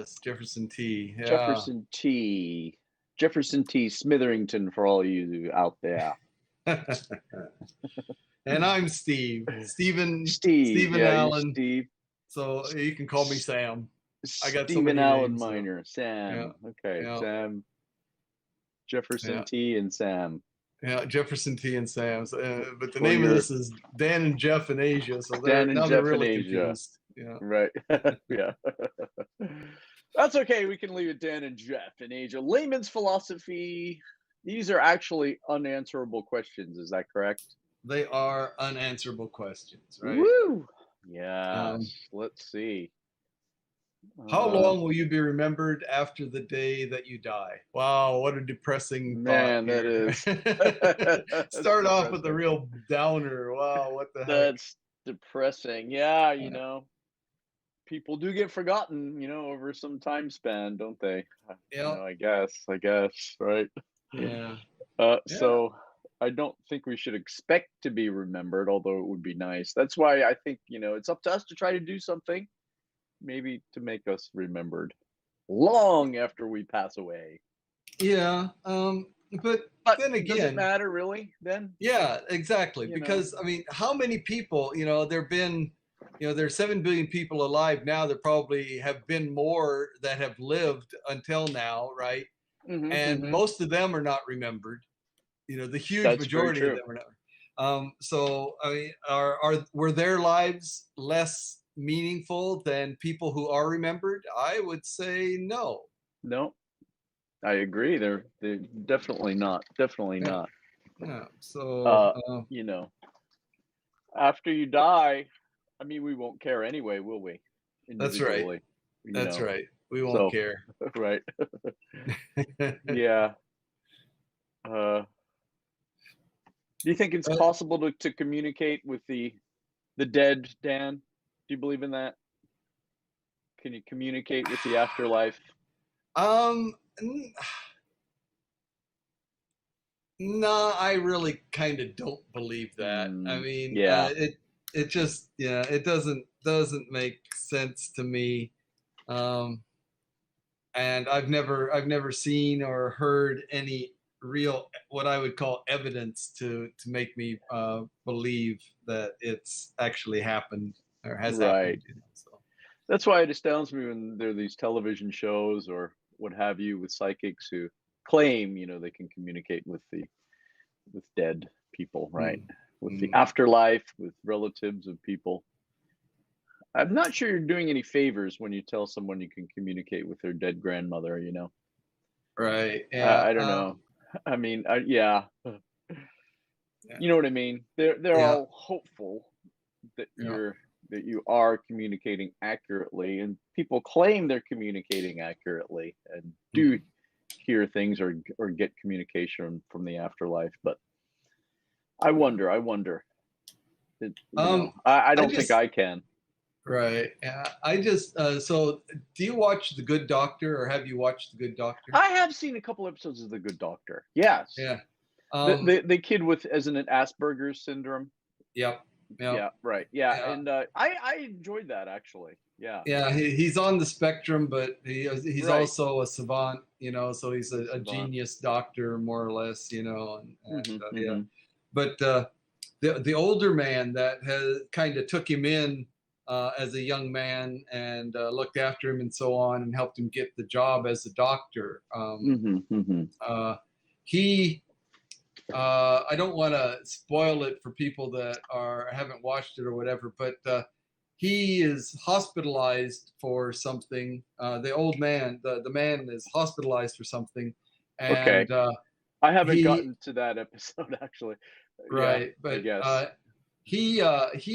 Yes, Jefferson T. Yeah. Jefferson T. Jefferson T. Smitherington for all you out there. And I'm Steve. Steve. Stephen Yeah, you're Allen. Steve. So you can call me S- Sam. I got so Stephen many Allen names now. Miner. Yeah. Sam. Okay. Yeah. Sam. Jefferson Yeah. T. and Sam. Yeah, Jefferson T and Sam. But the For name of your this is Dan and Jeff in Asia, so Dan and they're Jeff in really Asia. confused. Yeah. Right. Yeah. That's okay. We can leave it Dan and Jeff in Asia. Layman's philosophy. These are actually unanswerable questions. Is that correct? They are unanswerable questions, right? Woo! Yes. Um, Let's see. how long will you be remembered after the day that you die? Wow, what a depressing thought Man, that here. is that's Start off with a depressing. real downer. Wow, what the heck? That's depressing. Yeah, Uh, people do get forgotten, over some time span, don't they? yeah, I guess, right? yeah, yeah. So I don't think we should expect to be remembered, although it would be nice. That's why I think, it's up to us to try to do something, maybe to make us remembered long after we pass away. Yeah, but But then does it again, matter really then? yeah, exactly. You know? Because I mean, how many people? There've been, there's 7 billion people alive now. There probably have been more that have lived until now, right? Hmm, And hmm. most of them are not remembered. The huge That's very majority of true. them are not. So I mean, were their lives less meaningful than people who are remembered? I would say no. No, I agree. They're definitely not. Definitely Yeah, not. yeah. So Uh, you know, After you die, I mean, we won't care anyway, will we? that's right. Individually, you That's know. right. We won't So, care. right. Yeah. Uh, do you think it's But possible to communicate with the dead, Dan? Do you believe in that? Can you communicate with the afterlife? um, n- no, I really kind of don't believe that. I Mm, mean, yeah. it just, yeah, it doesn't make sense to me. Um, and I've never seen or heard any real what I would call evidence to make me believe that it's actually happened or has Right. happened. So That's why it astounds me when there are these television shows or what have you with psychics who claim, they can communicate with dead people, right? mm, With the mm, afterlife, with relatives of people. I'm not sure you're doing any favors when you tell someone you can communicate with their dead grandmother. right, yeah, I don't know. I mean, yeah, yeah, you know what I mean. They're yeah, all hopeful that yeah. you are communicating accurately, and people claim they're communicating accurately and do Mm. hear things or get communication from the afterlife. But I wonder. I I don't think just I can. right, yeah, I just so do you watch The Good Doctor or have you watched The Good Doctor? I have seen a couple episodes of The Good Doctor. Yes, Yeah. the Um, the, the kid with, isn't it, Asperger's syndrome? yep, yep, Yeah, right. Yeah, yeah. and I enjoyed that actually. Yeah, Yeah, he's on the spectrum, but he's right. also a savant, so he's A a savant. genius doctor, more or less, Hmm, yeah. hmm. But the older man that has kind of took him in as a young man and looked after him and so on and helped him get the job as a doctor. Hmm, hmm. Uh, he I don't want to spoil it for people that haven't watched it or whatever, but he is hospitalized for something. The old man, the man is hospitalized for something, Okay, and I haven't he gotten to that episode actually. Yeah, right, I but guess. he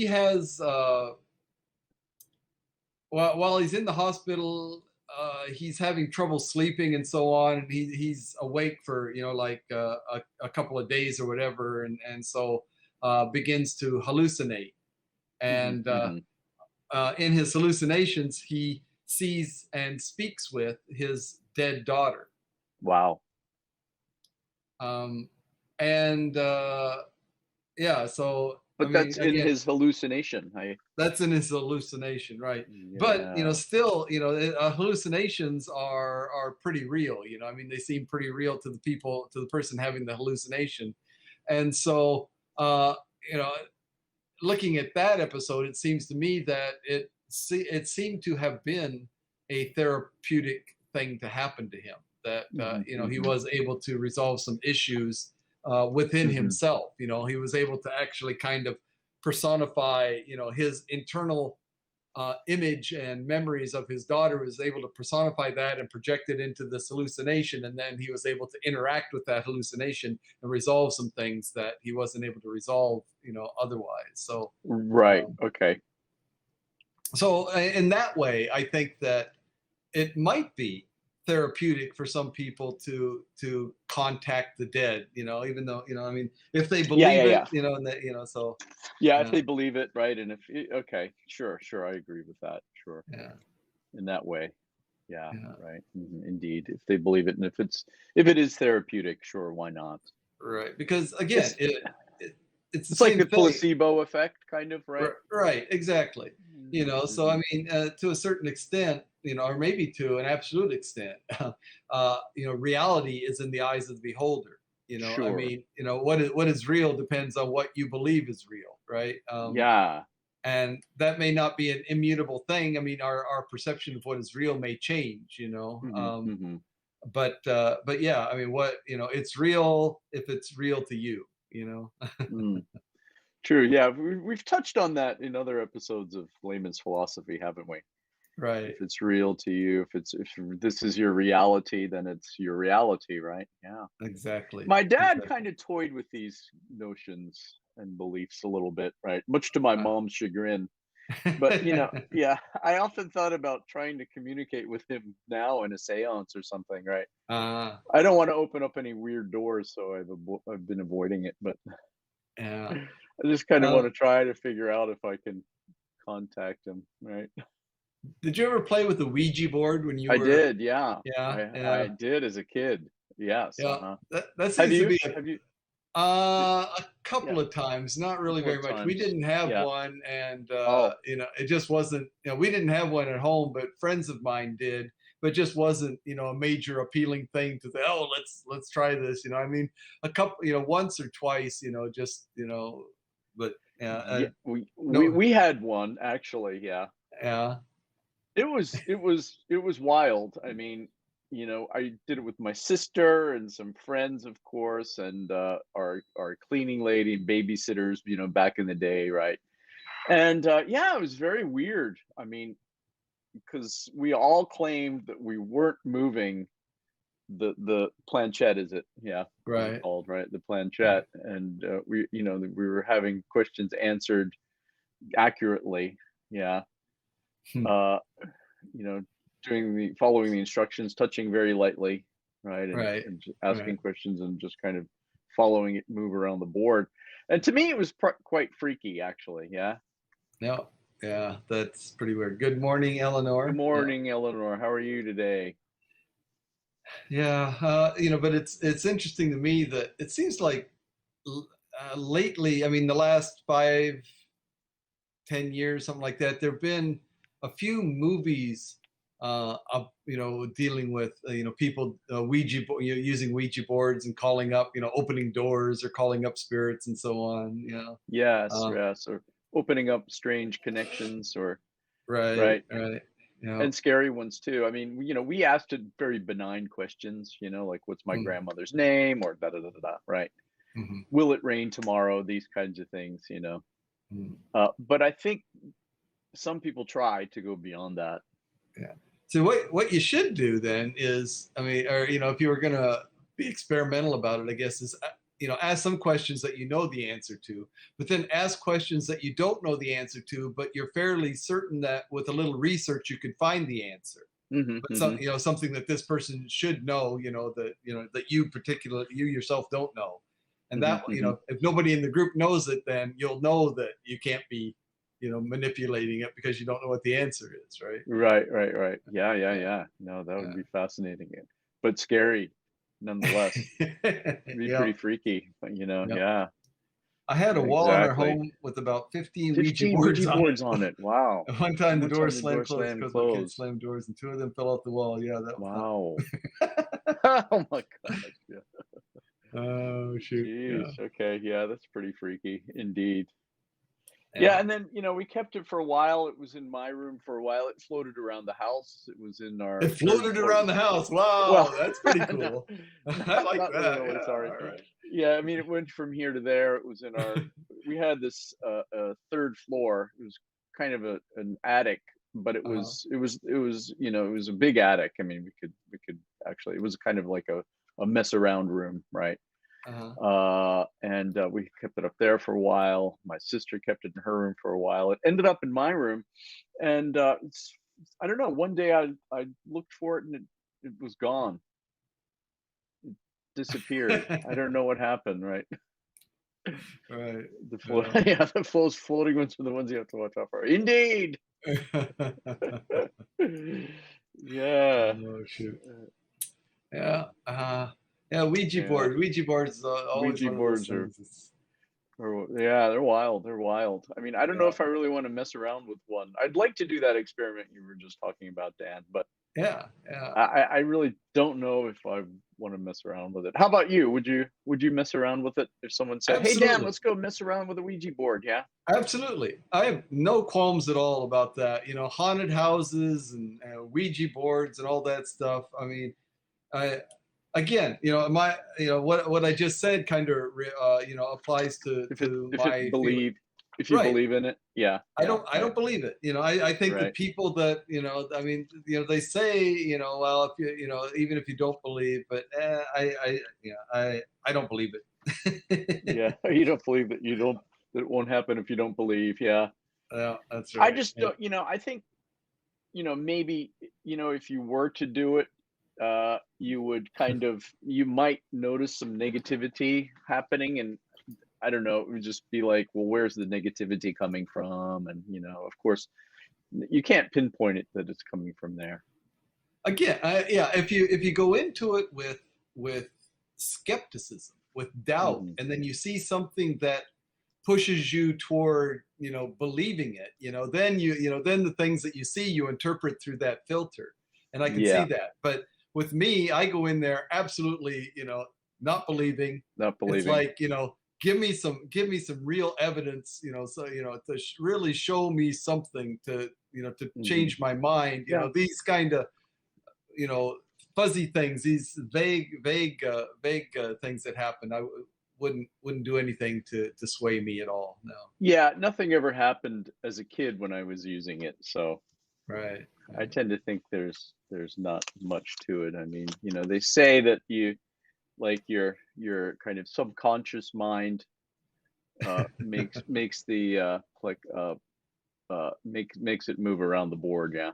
has while he's in the hospital, he's having trouble sleeping and so on, and he's awake for like a couple of days or whatever, and so begins to hallucinate, Hmm, and hmm. in his hallucinations he sees and speaks with his dead daughter, Wow. um, and yeah, so I But mean, that's in again, his hallucination. I that's in his hallucination, right? But Yeah. still, hallucinations are pretty real. I mean, they seem pretty real to the people, to the person having the hallucination, and so uh, you know, looking at that episode, it seems to me that it seemed to have been a therapeutic thing to happen to him. That Mhm, he mhm, was able to resolve some issues within mhm. himself. He was able to actually kind of personify, his internal image and memories of his daughter, was able to personify that and project it into this hallucination, and then he was able to interact with that hallucination and resolve some things that he wasn't able to resolve, otherwise. So Right, um, okay. in that way, I think that it might be therapeutic for some people to contact the dead, even though, I mean, if they Yeah, yeah, believe it, yeah. and that, so Yeah, if yeah, they believe it, right, and if okay, sure, sure, I agree with that, sure. yeah, In that way. Yeah, yeah, right, indeed, if they believe it and if it is therapeutic, sure, why not? right. Because again, It's it's the it's like same the thing. placebo effect, kind of, right? Right, exactly. Mhm, So I mhm. mean, to a certain extent, or maybe to an absolute extent, reality is in the eyes of the beholder. I Sure. mean, what is real depends on what you believe is real, right? Yeah. And that may not be an immutable thing. I mean, our perception of what is real may change, Mhm, mhm. but yeah, I mean, it's real if it's real to you, Mm. True, yeah, we've touched on that in other episodes of Layman's philosophy, haven't we? If right? it's real to you, if this is your reality, then it's your reality, right? Yeah. Exactly, My dad exactly. kind of toyed with these notions and beliefs a little bit, right? Much to my Uh, mom's chagrin. But, yeah, I often thought about trying to communicate with him now in a seance or something, right? uh, I don't want to open up any weird doors, so I've been avoiding it, but yeah. I just kind of want Um, to try to figure out if I can contact him, right? did you ever play with the Ouija board when you I were? did, yeah. Yeah, I yeah, did as a kid. Yes, yeah. uh-huh. That Have seems to you? be Have you? Did, a couple yeah, of times, not a really couple very of much. We times. didn't have Yeah. one, and Oh, it just wasn't. We didn't have one at home, but friends of mine did. But just wasn't, a major appealing thing to say. Oh, let's try this. I mean, a couple, once or twice, just, but yeah, yeah. no, We had one actually. Yeah. yeah, It was wild. I mean, I did it with my sister and some friends, of course, and our cleaning lady and babysitters, back in the day, right? And yeah, it was very weird. I mean, because we all claimed that we weren't moving the planchette, is it? Yeah, what is it right, called, right? The right. planchette, and we were having questions answered accurately. Yeah. Hmm. Uh, you know, doing the following the instructions, touching very lightly, right, Right, and right. asking questions and just kind of following it move around the board. And to me, it was quite freaky, actually. Yeah. No, yeah, that's pretty weird. Good morning, Good Eleanor. Yeah, morning, Eleanor. How are you today? yeah. But it's interesting to me that it seems like lately, I mean, the last 5, 10 years, something like that, there've been a few movies, dealing with people using Ouija boards and calling up, opening doors or calling up spirits and so on. Yes, Uh, yes, or opening up strange connections, or right, right, right. and scary ones too. I mean, we asked it very benign questions, like what's my Mm, grandmother's name, or da da da da, da, right? mhm, Will it rain tomorrow? These kinds of things. mm. But I think some people try to go beyond that. Yeah. So what you should do then is, I mean, or if you were gonna be experimental about it, I guess is ask some questions that you know the answer to, but then ask questions that you don't know the answer to, but you're fairly certain that with a little research you could find the answer. Hmm, But hmm. something that this person should know, that you yourself don't know, and Hmm, that hmm. if nobody in the group knows it, then you'll know that you can't be manipulating it because you don't know what the answer is, right? Right, right, right. Yeah, yeah, Yeah, yeah. No, that would yeah. be fascinating, but scary nonetheless. It'd be Yeah, pretty freaky, but yeah. yeah. I had a wall in our Exactly. home with about 15 Ouija 15 boards Ouija on boards it. on it. Wow. And one time And the one door time the slammed door closed slammed because my kids closed. slammed doors, and two of them fell off the wall. Yeah, that was Wow. not. Oh my gosh. Yeah. Oh shoot! Yeah, Jeez. Okay. Yeah, that's pretty freaky indeed. Yeah, yeah. and then we kept it for a while. It was in my room for a while. It floated around the house. It was in It our third floated floor. around the house. Well, Wow, that's pretty no, cool. I like not that. literally. Yeah. Sorry. All right. Yeah, I mean, it went from here to there. It was in our. We had this third floor. It was kind of an attic, but Uh-huh. it was a big attic. I mean, we could actually. It was kind of like a mess around room, right? Uh-huh. And we kept it up there for a while. My sister kept it in her room for a while. It ended up in my room, and I don't know. One day I looked for it and it was gone, disappeared. I don't know what happened. Right, Right. the float. Yeah. Yeah, the floating ones are the ones you have to watch out for. Indeed. Yeah. Oh shoot. Yeah. Yeah. Ouija Yeah. board. Ouija boards is always Ouija one of those boards things. It's, yeah, they're wild. They're wild. I mean, I don't know yeah. if I really want to mess around with one. I'd like to do that experiment you were just talking about, Dan, but Yeah. Yeah. I really don't know if I want to mess around with it. How about you? Would you mess around with it if someone said, "Hey, Dan, Absolutely. let's go mess around with a Ouija board"? Yeah. Absolutely. I have no qualms at all about that. Haunted houses and Ouija boards and all that stuff. I mean, I again, what I just said kind of applies to If it to if it my feeling. believe if you Right. believe in it, yeah, I yeah, don't I right, don't believe it. I think the right. people that, I mean, they say, well, if even if you don't believe, but I don't believe it. Yeah, you don't believe that you don't that it won't happen if you don't believe. Yeah. Yeah, that's I right. just Yeah. don't. I think maybe if you were to do it, you would you might notice some negativity happening, and I don't know, it would just be like, well, where's the negativity coming from? And of course, you can't pinpoint it that it's coming from there. Again, yeah, if you go into it with skepticism, with doubt, Hmm. and then you see something that pushes you toward believing it, then the things that you see you interpret through that filter, and I can see Yeah, that. But with me, I go in there absolutely not believing. not It's believing. like, give me some real evidence, so to really show me something to Hmm. change my mind, Yeah. these kind of you know fuzzy things, these vague things that happen. I wouldn't do anything to sway me at all. No. Yeah, nothing ever happened as a kid when I was using it, so Right. I tend to think there's not much to it. I mean, they say that like your kind of subconscious mind makes the like makes it move around the board. Yeah,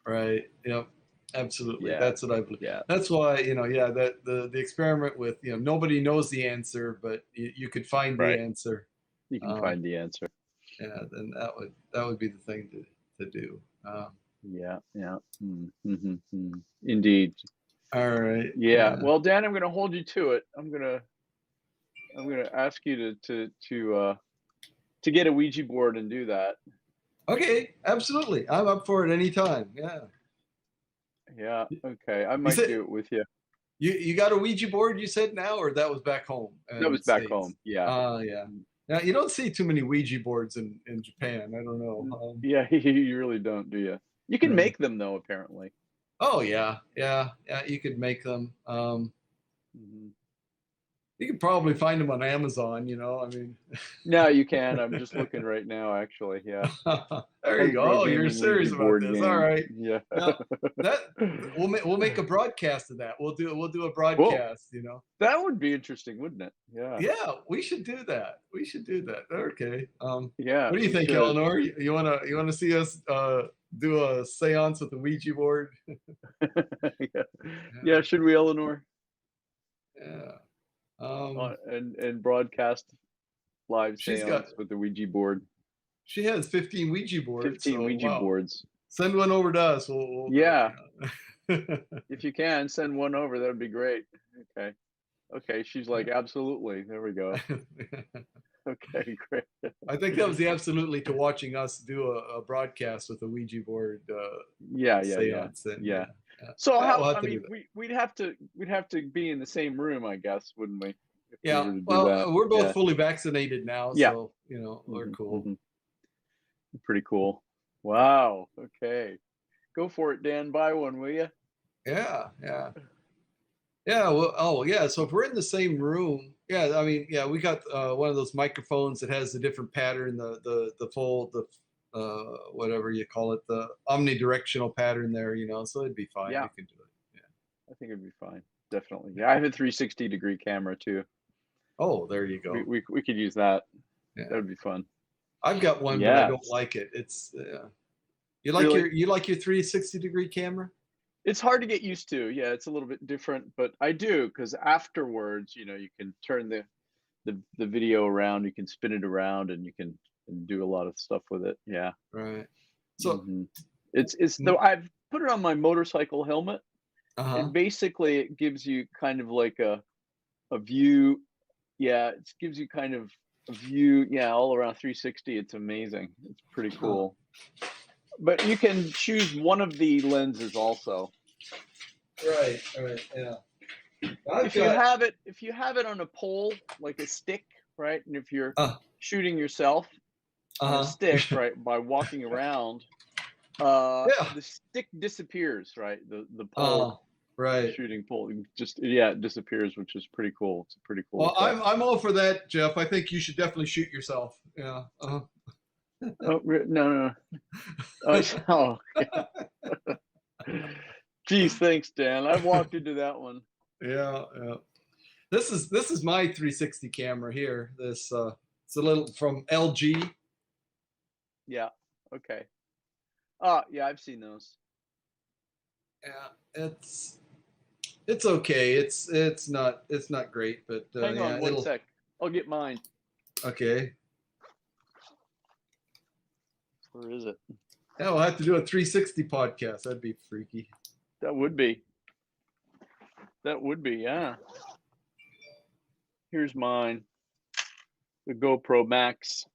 Right. Yep. Absolutely. yeah, That's what I believe. yeah. That's why, yeah, that the experiment with, nobody knows the answer, but you could find the Right. answer. You can um find the answer. yeah, then that would be the thing to do. Yeah, yeah. Mm-hmm. Indeed. All right. Yeah. Yeah. Well, Dan, I'm going to hold you to it. I'm gonna ask you to get a Ouija board and do that. Okay, absolutely, I'm up for it anytime. Yeah. Yeah. Okay. I You might said do it with you. you got a Ouija board, you said, now, or that was back home That in was the back States? home. Yeah. Yeah. Now you don't see too many Ouija boards in Japan. I don't know. Yeah. You really don't, do you? You can Uh, make them though, apparently. oh yeah, yeah, yeah. You could make them. Hmm. You could probably find them on Amazon. I mean, No, you can. I'm just looking right now, actually. Yeah. there you go. Hasbro Oh, you're Gaming Ouija serious about board this. All game. right. Yeah. Now that we'll make a broadcast of that. We'll do a Cool. broadcast. That would be interesting, wouldn't it? Yeah. Yeah, we should do that. We should do that. Okay. Yeah, What do you we think, should. Eleanor? You wanna see us do a séance with the Ouija board? Yeah. Yeah, Yeah. should we, Eleanor? Yeah. Um, And broadcast live she's got seance with the Ouija board. she has 15 Ouija boards, 15 so Ouija wow. boards. Send one over to us. We'll do it. Yeah. Yeah. If you can, send one over. That would be great. Okay. Okay. She's like, Yeah. absolutely. There we go. Okay, great. I think that was the absolutely to watching us do a broadcast with a Ouija board Yeah, yeah, yeah, seance. And yeah. yeah, So yeah, how? we'll have I to do mean, that. we'd have to be in the same room, I guess, wouldn't we? If we Yeah, were to do well, that. we're both Yeah, fully vaccinated now, yeah. so we're Hmm, cool. hmm. Pretty cool. Wow. Okay. Go for it, Dan. Buy one, will you? Yeah, yeah. Yeah, well, oh yeah. So if we're in the same room, yeah, I mean, yeah, we got one of those microphones that has a different pattern, the full the whatever you call it, the omnidirectional pattern there, so it'd be fine. Yeah, We can do it. Yeah. I think it'd be fine. Definitely. Yeah, I have a 360-degree camera too. Oh, there you We, go. we we could use that. That Yeah. would be fun. I've got one, but I don't Yes. like it. It's Really? you like your 360-degree camera? It's hard to get used to. Yeah, it's a little bit different, but I do because afterwards, you can turn the video around, you can spin it around, and you can and do a lot of stuff with it. Yeah. Right. So, Hmm. It's though I've put it on my motorcycle helmet, uh-huh. and basically it gives you kind of like a view. Yeah, it gives you kind of a view. Yeah, all around 360. It's amazing. It's pretty Huh. cool. But you can choose one of the lenses also. Right, right, yeah. I've If you got have it, if you have it on a pole, like a stick, right? And if you're uh shooting yourself on a uh-huh. stick, right, by walking around, Yeah. the stick disappears, right? The pole, Uh right. shooting pole, just yeah, it disappears, which is pretty cool. It's a pretty cool Well, effect. I'm all for that, Jeff. I think you should definitely shoot yourself. Yeah. Oh no, no, no. Oh, oh, geez, thanks, Dan. I walked into that one. Yeah, yeah. This is my 360 camera here. This it's a little from LG. Yeah. Okay. Yeah, I've seen those. Yeah, it's okay. It's not great, but Hang yeah, on one it'll sec. I'll get mine. okay. Where is it? Yeah, we'll have to do a 360 podcast. That'd be freaky. That would be. That would be. Yeah. Here's mine. The GoPro Max.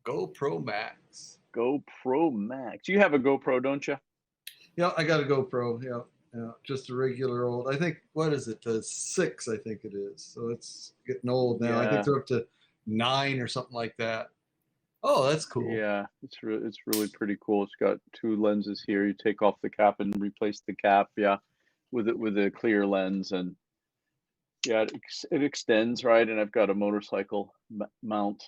GoPro Max. GoPro Max. You have a GoPro, don't you? Yeah, I got a GoPro. Yeah, yeah, just a regular old. I think what is it? The 6, I think it is. So it's getting old now. I think Yeah. they're up to 9 or something like that. Oh, that's cool. Yeah. It's really pretty cool. It's got two lenses here. You take off the cap and replace the cap. Yeah, with a clear lens, and yeah, it extends, right. And I've got a motorcycle mount,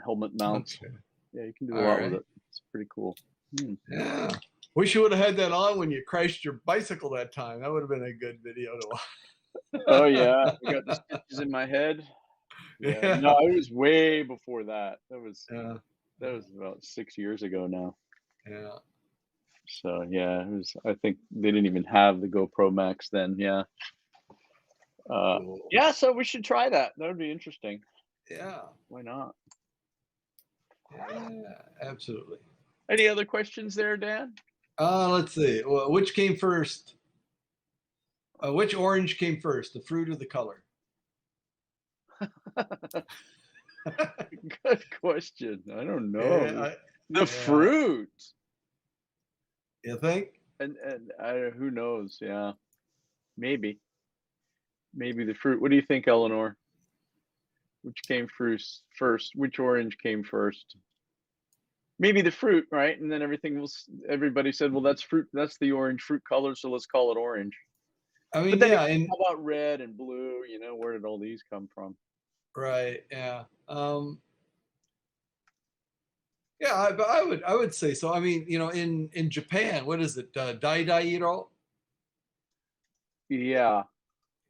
helmet mount. Okay. Yeah, you can do a All lot with right. it. It's pretty cool. Hmm. Yeah. Wish you would have had that on when you crashed your bicycle that time. That would have been a good video to Oh watch. yeah, I got the stitches in my head. Yeah, no, Yeah. it was way before that. Yeah. That was about 6 years ago now. Yeah. So yeah, it was. I think they didn't even have the GoPro Max then. Yeah. Cool. Yeah. So we should try that. That would be interesting. Yeah. Why not? Yeah. Absolutely. Any other questions there, Dan? Let's see. Well, which came first? Which orange came first, the fruit or the color? Good question. I don't know. Yeah. The Yeah. fruit, You think? and who knows? Yeah, maybe, maybe the fruit. What do you think, Eleanor? Which came first? First, which orange came first? Maybe the fruit, right? And then everybody said, well, that's fruit. That's the orange fruit color, so let's call it orange. I But mean, then yeah, again, and how about red and blue? Where did all these come from? right, yeah. Yeah, but I would say so. I mean, in Japan, what is it? Daidairo, Yeah,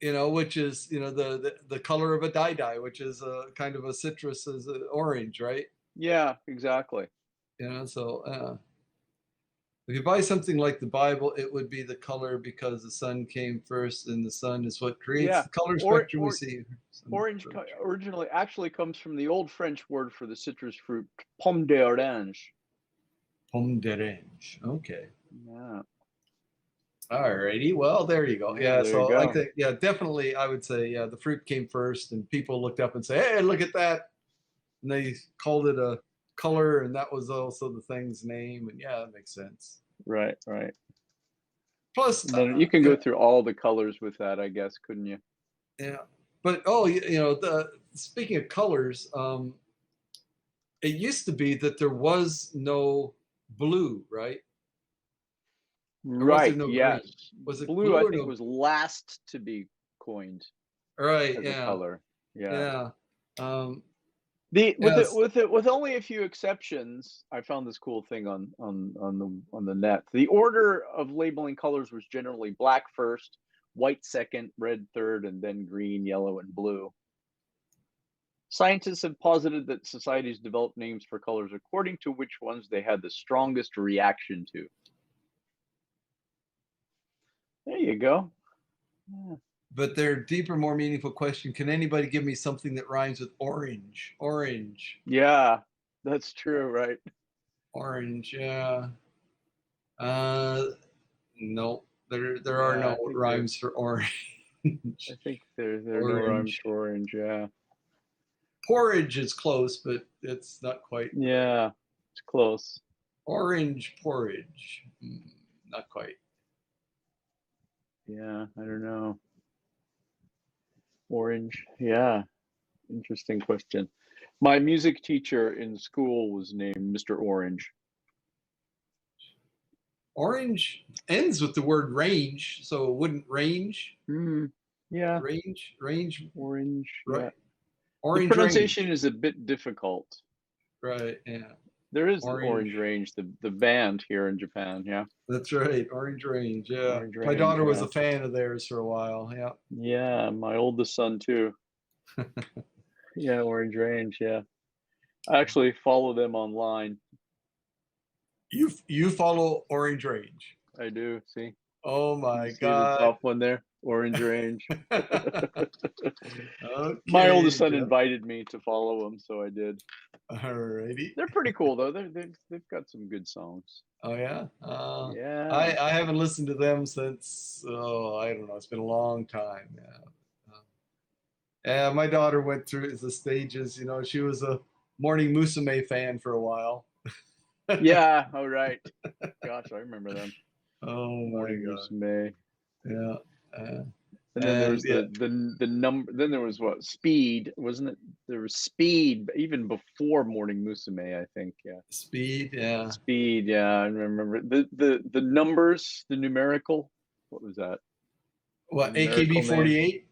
which is, the color of a dai, which is a kind of a citrus as a orange, right? yeah, exactly. So if you buy something like the Bible, it would be the color because the sun came first, and the sun is what creates Yeah, the color or spectrum we see. orange originally actually comes from the old French word for the citrus fruit, pomme d'orange. Pomme d'orange. Okay. Yeah. Alrighty. Well, there you go. Yeah, Yeah. there you So I go. think, yeah, definitely, I would say, yeah, the fruit came first, and people looked up and say, "Hey, look at that," and they called it a color, and that was also the thing's name. And yeah, that makes sense. Right, right. Plus, And then you can yeah, go through all the colors with that, I guess, couldn't you? yeah. But oh, you know, the speaking of colors, it used to be that there was no blue, right? Or was there Right, no yes. green? Was it Blue, I blue or think, no? was last to be coined Right. as a Yeah. color. Yeah. Yeah. Um, The yes. with only a few exceptions, I found this cool thing on the net. The order of labeling colors was generally black first, white second, red third, and then green, yellow, and blue. Scientists have posited that societies developed names for colors according to which ones they had the strongest reaction to. There you go. Yeah. But their deeper, more meaningful question: can anybody give me something that rhymes with orange? Orange. Yeah, that's true, right? Orange. Yeah. Uh, no. There are Yeah, no rhymes for orange. I think there are no rhymes Orange. for orange. Yeah, Porridge is close, but it's not quite right. yeah, it's close. Orange porridge. Not quite. Yeah, I don't know. Orange. Yeah, interesting question. My music teacher in school was named Mr. Orange. Orange ends with the word range, so it wouldn't range. Hmm. Yeah, Range, orange. Yeah, right? the Orange pronunciation range, is a bit difficult. right? Yeah, There is Orange orange. Range, the band here in Japan. Yeah, That's right, orange range. Yeah, Orange my Range. daughter was Yeah, a fan of theirs for a while. Yeah. yeah. My oldest son too. Yeah, Orange Range. Yeah, I actually follow them online. You follow Orange Range. I do. See, Oh you my see the God. top one there, Orange Range. My oldest Okay, son Jeff. invited me to follow him, so I did. Alrighty. They're pretty cool though. They've got some good songs. Oh yeah. Yeah. I haven't listened to them since, oh, I don't know. It's been a long time. Yeah. Yeah, my daughter went through the stages. You know, she was a Morning Musume fan for a while. Yeah. All right. Gosh, I remember them. Oh my Morning God. Musume. Yeah. Uh, And then there and was yeah, the number. Then there was what? Speed, wasn't it? There was Speed even before Morning Musume. I think. Yeah. Speed. Yeah. Speed. Yeah, I remember the numbers, the numerical. What was that? The What, AKB numerical name. 48?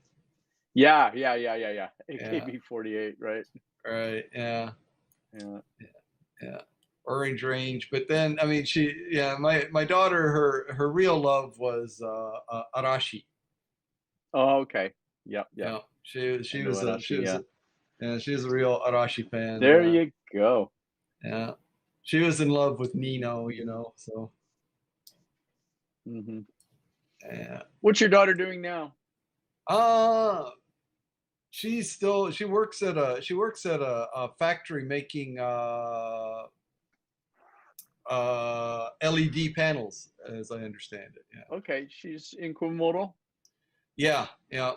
Yeah. Yeah. Yeah. Yeah. Yeah. Yeah. AKB48. Right. Right. Yeah. Yeah. Yeah. Orange Range. But then, I mean, yeah, my daughter, her real love was Arashi. Oh, okay. Yep. Yep. Yeah. I She know was Arashi. Yeah. yeah, she was a real Arashi fan. There Yeah. you go. Yeah. She was in love with Nino, you know, so Hmm. yeah. What's your daughter doing now? Uh she works at a factory making LED panels, as I understand it. Yeah. Okay, she's in Kumamoto. Yeah, yeah.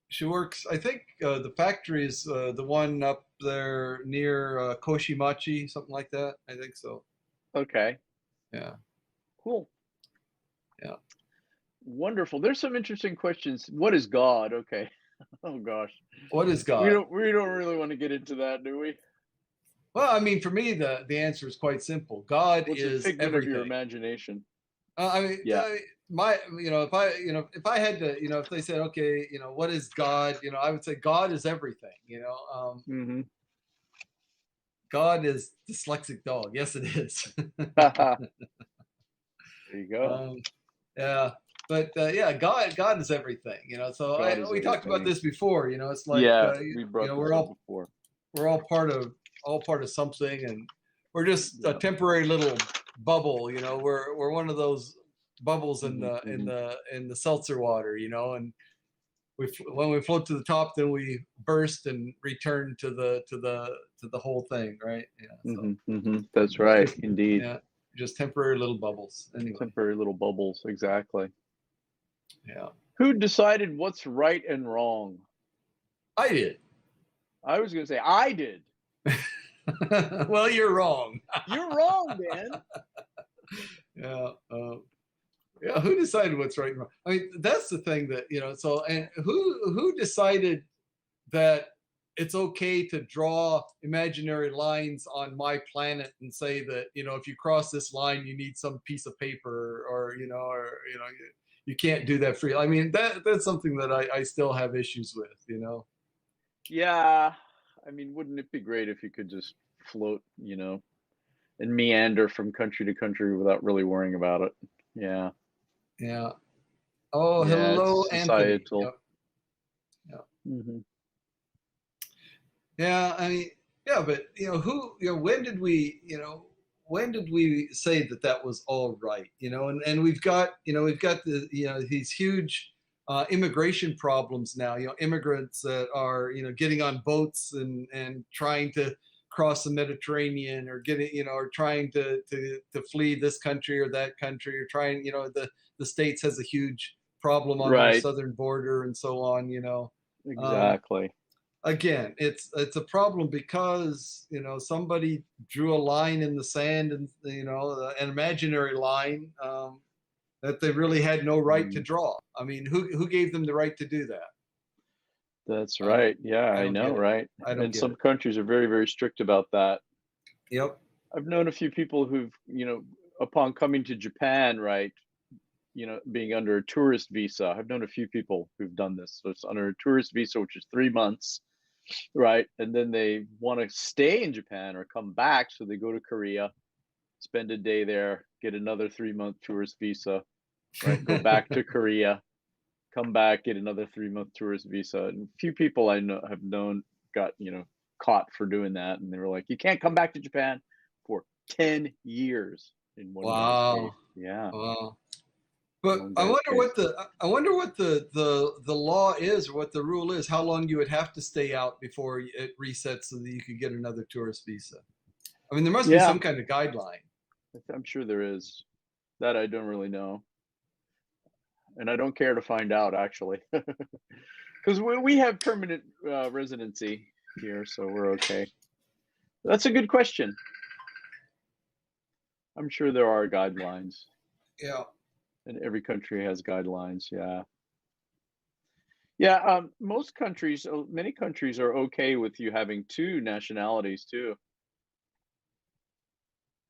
She works, I think the factory is the one up there near Koshimachi, something like that. I think so. Okay, Yeah. cool, Yeah. wonderful. There's some interesting questions. What is God? Okay. Oh gosh, What is God? we don't really want to get into that, do we? Well, I mean, for me, the answer is quite simple. God What's a is figment of your everything. imagination? I mean, Yeah. my, if I had to, if they said, okay, what is God? I would say God is everything. Hmm. God is dyslexic dog. Yes, it is. There you go. um, yeah, but yeah, God is everything. So God is we talked about everything. this before. It's like Yeah, we brought this up before. we're all part of something, and we're just a Yeah. temporary little bubble. We're one of those bubbles in Hmm. the Hmm. seltzer water. And when we float to the top, then we burst and return to the whole thing, right? Yeah. So Hmm. Hmm. That's right, just indeed. yeah, just temporary little bubbles. Anyway, Temporary little bubbles, exactly. yeah, Who decided what's right and wrong? I did. I was gonna say I did. Well, you're wrong. You're wrong, man. Yeah. Yeah, who decided what's right and wrong? I mean, that's the thing that, so, and who decided that it's okay to draw imaginary lines on my planet and say that, if you cross this line, you need some piece of paper, or you can't do that free. I mean, that's something that I still have issues with. Yeah. I mean, wouldn't it be great if you could just float, and meander from country to country without really worrying about it? Yeah. Yeah. Oh, Yeah, hello, it's Anthony. societal. Yep. Yeah. Mhm. Yeah, I mean, yeah, but when did we say that that was all right? And we've got these huge immigration problems now. Immigrants that are getting on boats and trying to cross the Mediterranean, or or trying to flee this country or that country, or trying. The States has a huge problem on our Right. southern border and so on. Um, Exactly. Again, it's a problem because somebody drew a line in the sand, and an imaginary line, that they really had no right to Mm, draw. I mean, who gave them the right to do that? that's I don't right. Yeah, I I don't get know, it. right? I don't And get some it. countries are very, very strict about that. Yep. I've known a few people who've, upon coming to Japan, right, being under a tourist visa. I've known a few people who've done this. So it's under a tourist visa, which is 3 months, right? And then they want to stay in Japan or come back. So they go to Korea, spend a day there, get another 3-month tourist visa, right? Go back to Korea, come back, get another 3-month tourist visa. And a few people I know have known got, caught for doing that. And they were like, you can't come back to Japan for 10 years in one guy's case. Wow. Yeah. Wow. But One I guy's wonder case. what the law is, or what the rule is. How long you would have to stay out before it resets so that you could get another tourist visa? I mean, there must be Yeah, some kind of guideline. I'm sure there is. That I don't really know. And I don't care to find out, actually. Because we have permanent residency here, so we're okay. That's a good question. I'm sure there are guidelines, Yeah. and every country has guidelines. Yeah. Yeah, most countries, many countries are okay with you having two nationalities too,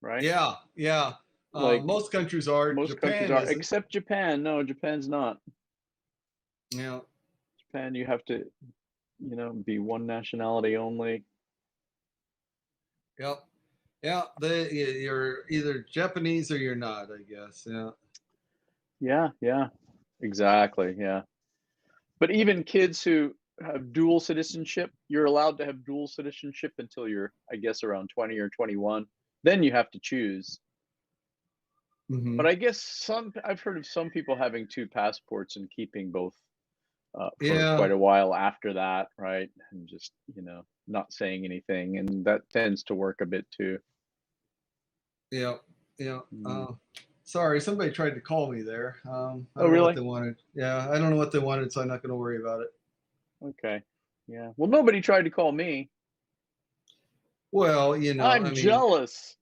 right? Yeah, yeah. Like Most countries are. most countries Japan are, isn't. except Japan. No, Japan's not. Yeah, Japan, you have to, be one nationality only. yep, yeah. You're either Japanese or you're not, I guess. Yeah, Yeah, yeah, exactly. Yeah. But even kids who have dual citizenship, you're allowed to have dual citizenship until you're, I guess, around 20 or 21. Then you have to choose. But hmm I guess I've heard of some people having two passports and keeping both for yeah, quite a while after that, right? And just, not saying anything. And that tends to work a bit too. yeah, yeah. Mm. Sorry, somebody tried to call me there. I Oh, don't know what really? they wanted. Yeah, I don't know what they wanted, so I'm not going to worry about it. Okay. Yeah. Well, nobody tried to call me. Well, I'm I mean, jealous.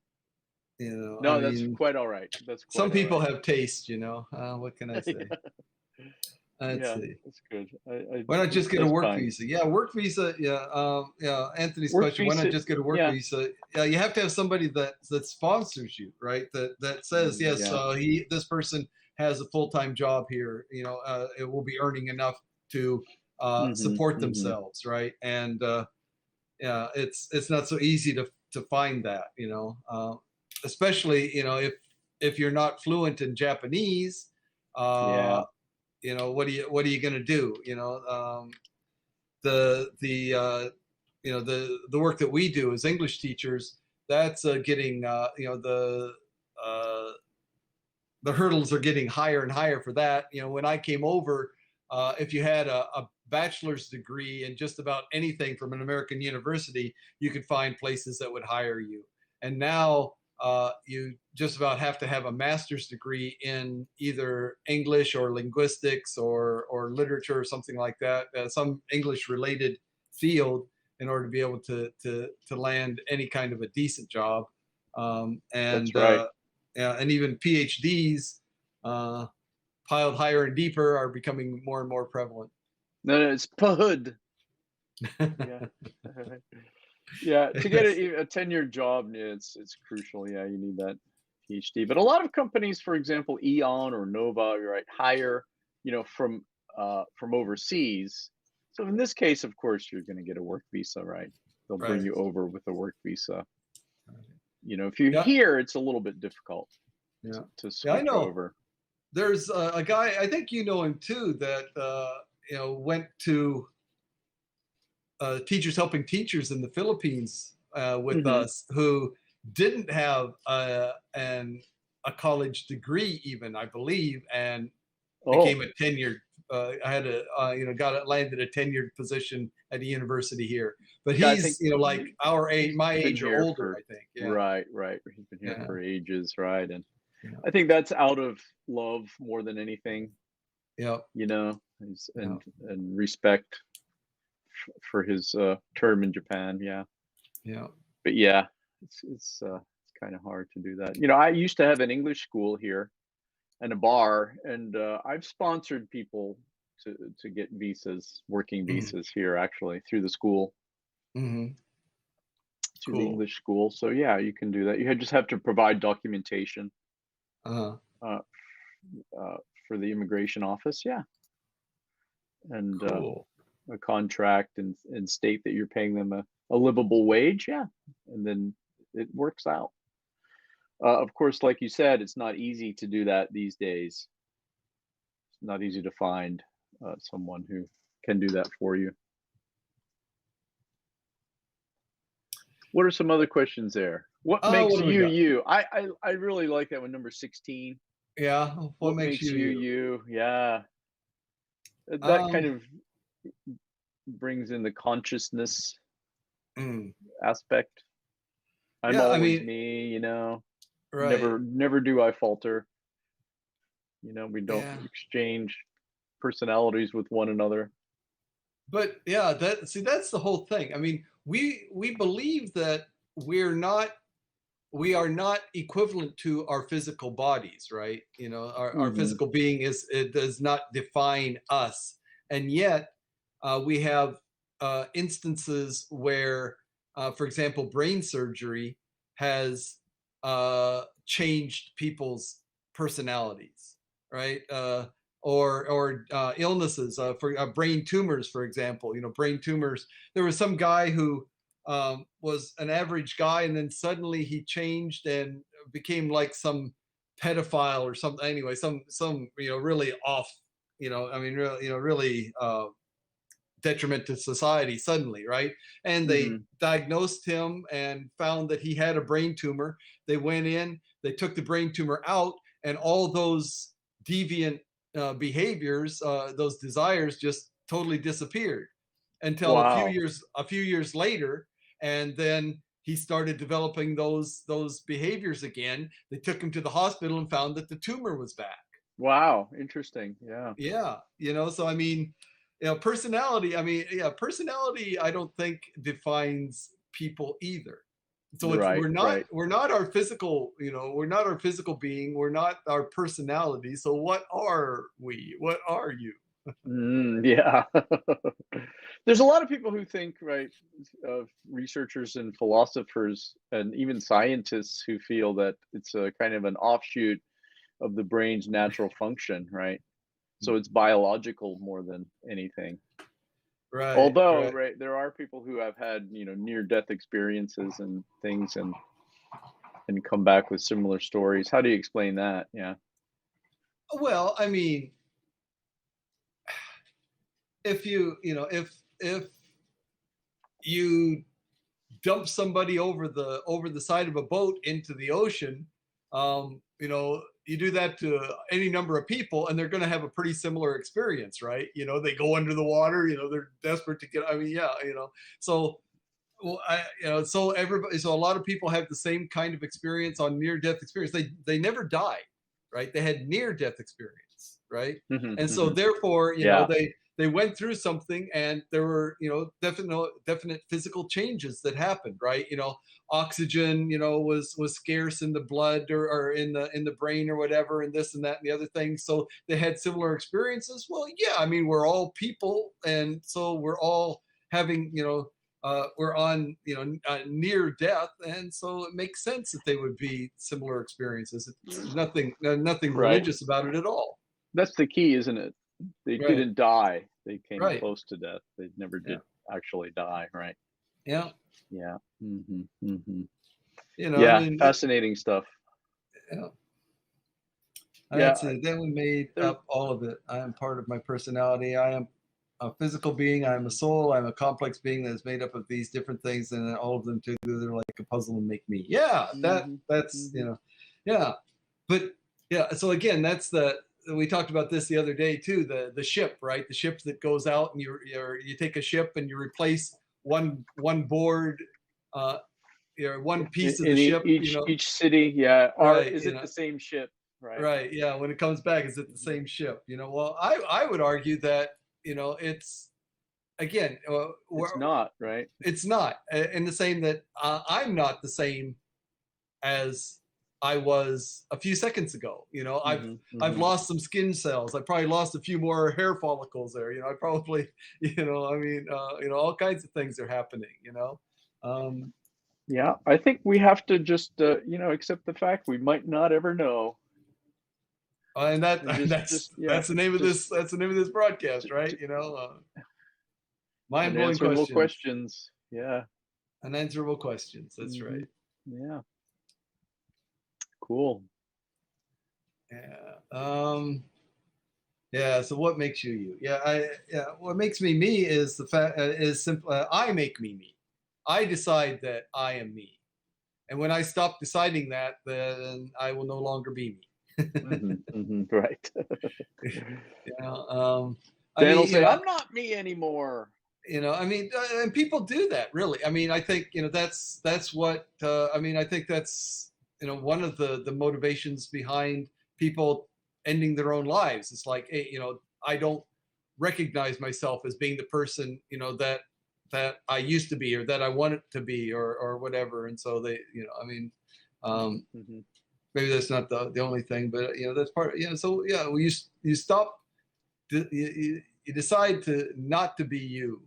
I No, that's mean, quite all right. That's some quite all people right. have taste. What can I say? Yeah. Let's Yeah, see. that's good. Why not just get a That's work fine. visa? Yeah, work visa. Yeah, yeah. Anthony's Work question: why not visa, just get a work yeah. visa? Yeah, you have to have somebody that sponsors you, right? That says yes, Yeah. this person has a full time job here. It will be earning enough to Mhm, support mhm. themselves, right? And yeah, it's not so easy to find that. Especially if you're not fluent in Japanese. Uh, Yeah. what are you going to do? The work that we do as English teachers, that's getting uh, the hurdles are getting higher and higher for that. When I came over, if you had a bachelor's degree in just about anything from an American university, you could find places that would hire you. And now you just about have to have a master's degree in either English or linguistics or literature or something like that, some English related field, in order to be able to land any kind of a decent job. That's right. Yeah, and even PhDs, piled higher and deeper, are becoming more and more prevalent. No, no, it's PUD. Yeah. Yeah, to get Yes. a tenured job, yeah, it's crucial. Yeah, you need that PhD. But a lot of companies, for example, Eon or Nova, right, hire, from overseas. So in this case, of course, you're going to get a work visa, right? They'll bring Right. you over with a work visa. Right. If you're Yeah. here, it's a little bit difficult Yeah. to Yeah. I switch know. over. There's a guy, I think you know him too, that went to Teachers Helping Teachers in the Philippines with Hmm. us, who didn't have a college degree, even, I believe, and Oh, became a tenured. I had a got landed a tenured position at a university here. But yeah, I think he's like our age, he's my been age or here older, for I think. Yeah, right, right. He's been here yeah, for ages, right? And yeah, I think that's out of love more than anything, yeah, yeah. and respect for his term in Japan. Yeah, Yeah. but yeah, it's kind of hard to do that. I used to have an English school here and a bar, and I've sponsored people to get visas, working Mhm, visas here actually through the school, mhm. through the Cool. English school. So yeah, you can do that. Just have to provide documentation Uh-huh. uh, uh, for the immigration office. Yeah, and Cool. a contract and state that you're paying them a livable wage. Yeah, and then it works out. Of course, like you said, it's not easy to do that these days. It's not easy to find someone who can do that for you. What are some other questions there? What What makes do we you got? you? I really like that one, number 16. Yeah. What What makes makes you you you? you? Yeah, that kind Um. of brings in the consciousness mm, aspect. I'm yeah. I always mean, me, right. never do I falter. We don't Yeah. exchange personalities with one another. But yeah, that's the whole thing. I mean, we believe that we're not we are not equivalent to our physical bodies, right? Our Hmm. physical being it does not define us, and yet we have instances where, for example, brain surgery has changed people's personalities, right? Or illnesses, for brain tumors, for example. Brain tumors. There was some guy who was an average guy, and then suddenly he changed and became like some pedophile or something. Anyway, some really off. I mean, really, really detriment to society suddenly, right? And they Hmm. diagnosed him and found that he had a brain tumor. They went in, they took the brain tumor out, and all those deviant behaviors, those desires, just totally disappeared until Wow. a few years later, and then he started developing those behaviors again. They took him to the hospital and found that the tumor was back. Wow. Interesting. Yeah. Yeah, so I mean, personality. I mean, yeah, personality. I don't think defines people either. So it's Right. Right. we're not our physical. We're not our physical being. We're not our personality. So what are we? What are you? Yeah. There's a lot of people who think, right, researchers and philosophers and even scientists who feel that it's a kind of an offshoot of the brain's natural function, right? So it's biological more than anything. Right, Although, right. right, there are people who have had, near death experiences and things and come back with similar stories. How do you explain that? Yeah. Well, I mean, if if you dump somebody over the side of a boat into the ocean, you do that to any number of people, and they're going to have a pretty similar experience, right? They go under the water. They're desperate to get. I mean, yeah. So well, so everybody, so a lot of people have the same kind of experience on near death experience. They never died, right? They had near death experience, right? Mhm, And so mhm. therefore, Yeah. they went through something, and there were, definite physical changes that happened, right? Oxygen, was scarce in the blood, or in the brain or whatever, and this and that and the other thing. So they had similar experiences. Well, yeah, I mean, we're all people, and so we're all having, we're on, near death, and so it makes sense that they would be similar experiences. It's nothing Right. religious about it at all. That's the key, isn't it? They Right. didn't die. They came Right. close to death. They never Yeah. did actually die, right? Yeah. Yeah. Mhm, mhm. I Yeah, mean, fascinating stuff. yeah. Yeah, That's it. Then we made there up all of it. I am part of my personality. I am a physical being. I am a soul. I'm a complex being that is made up of these different things, and then all of them together like a puzzle and make me. Yeah, mhm, that's mhm. yeah. But yeah, so again, that's the we talked about this the other day too. The ship, right? The ship that goes out, and you take a ship and you replace one board, uh, one piece of the In ship, each city, yeah. Are right? is it the same ship, right? Right. Yeah. When it comes back, is it the Mhm. same ship? Well, I would argue that, it's again, It's not, right? it's not in the same that I'm not the same as I was a few seconds ago. Mhm, I've mhm. lost some skin cells. I probably lost a few more hair follicles there. I probably, I mean, all kinds of things are happening. Um, Yeah, I think we have to just, accept the fact we might not ever know, and that and that's yeah, that's the name of just this broadcast, t right? t Mind blowing unanswerable questions. questions. Yeah. Unanswerable questions. That's right. Mhm. Yeah, cool. Yeah. Yeah. So what makes you you? Yeah. What makes me me is the fact is simple. I make me me. I decide that I am me, and when I stop deciding that, then I will no longer be me. Mhm, mhm, right. Yeah. I Dan will mean, say, "I'm not me anymore." I mean, and people do that, really. I mean, I think, that's what, I mean, I think that's, one of the motivations behind people ending their own lives. It's like, hey, I don't recognize myself as being the person, that I used to be, or that I wanted to be, or whatever. And so they, I mean, Mhm, um, mhm. maybe that's not the only thing, but that's part. So yeah, well, you stop, you decide to not to be you,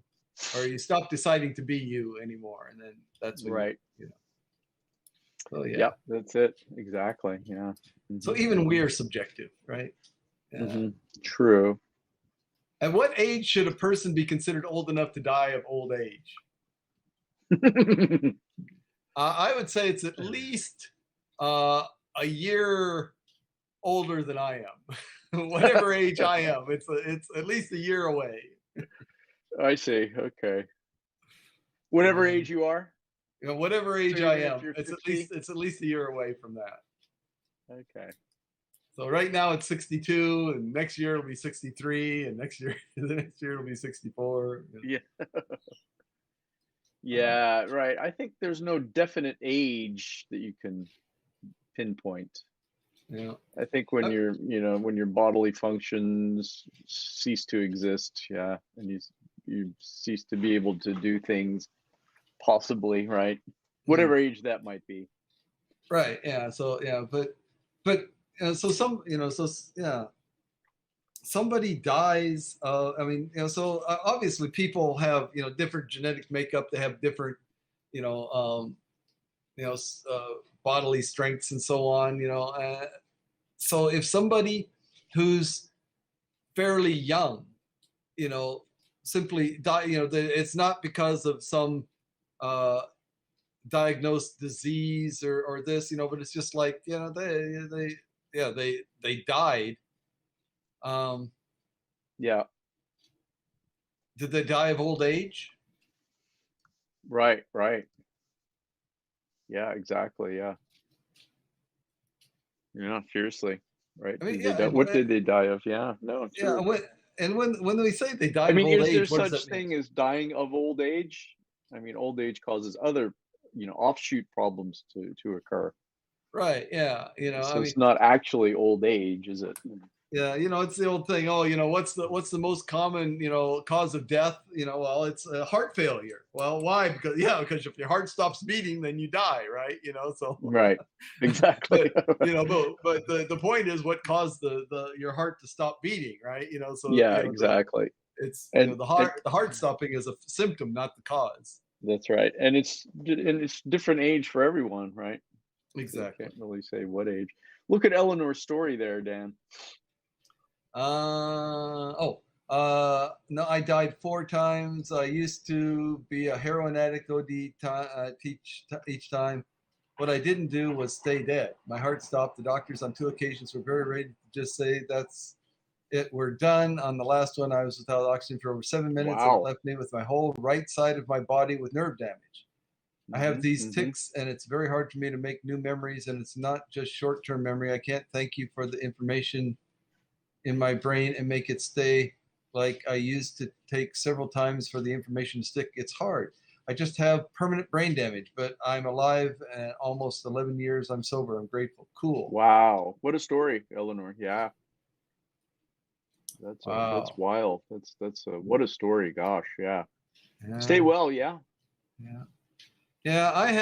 or you stop deciding to be you anymore, and then that's when Right. you know so yeah. Yep, that's it. Exactly, yeah. So Mhm, even we mhm, are subjective, right? Yeah. mhm. True. At what age should a person be considered old enough to die of old age? I would say it's at least uh, a year older than I am. Whatever age I am, it's at least a year away. I see, okay. Whatever Um, age you are? whatever So age I even if am, you're it's 50? at least a year away from that. Okay. So right now it's 62, and next year it'll be 63, and next year the next year it'll be 64. Yeah. Uh, Yeah, right. I think there's no definite age that you can pinpoint. yeah. I think when Uh, when your bodily functions cease to exist, yeah, and you cease to be able to do things possibly, right? mm, Whatever age that might be. right. Yeah. So yeah, but so some yeah, somebody dies. I mean, so obviously people have different genetic makeup. They have different you know um, you know s- uh, bodily strengths and so on. So if somebody who's fairly young, you know, simply die. It's not because of some uh, diagnosed disease, or this, but it's just like they died. Um, Yeah, did they die of old age? right, right. Yeah, exactly. Yeah. Yeah, seriously. Right. I mean, Did they yeah, die? What did they die of? Yeah, no, yeah. true. When we say they I died of mean, old is there age, what does such that mean? thing as dying of old age? I mean, old age causes other, offshoot problems to occur. Right. Yeah. I So mean, it's not actually old age, is it? yeah, it's the old thing. Oh, what's the most common, cause of death? Well, it's heart failure. Well, why? Because if your heart stops beating, then you die, right? So Right. Exactly. but but the point is what caused the your heart to stop beating, right? So Yeah, exactly. it's And the heart stopping is a symptom, not the cause. that's right. And it's different age for everyone, right? So you Exactly. can't really say what age. Look at Eleanor's story there, Dan. Oh, no, I died 4 times. I used to be a heroin addict, each time. What I didn't do was stay dead. My heart stopped. The doctors on 2 occasions were very ready to just say that's it. We're done. On the last one, I was without oxygen for over 7 minutes, and it Wow. left me with my whole right side of my body with nerve damage. I have Hmm. these Hmm. tics, and it's very hard for me to make new memories, and it's not just short-term memory. I can't thank you for the information in my brain and make it stay like I used to take several times for the information to stick. It's hard. I just have permanent brain damage, but I'm alive and almost 11 years. I'm sober. I'm grateful. Cool. Wow. What a story, Eleanor. Yeah, that's Wow. wild. What a story. Gosh, yeah. Stay Yeah. well, yeah. Yeah. Yeah.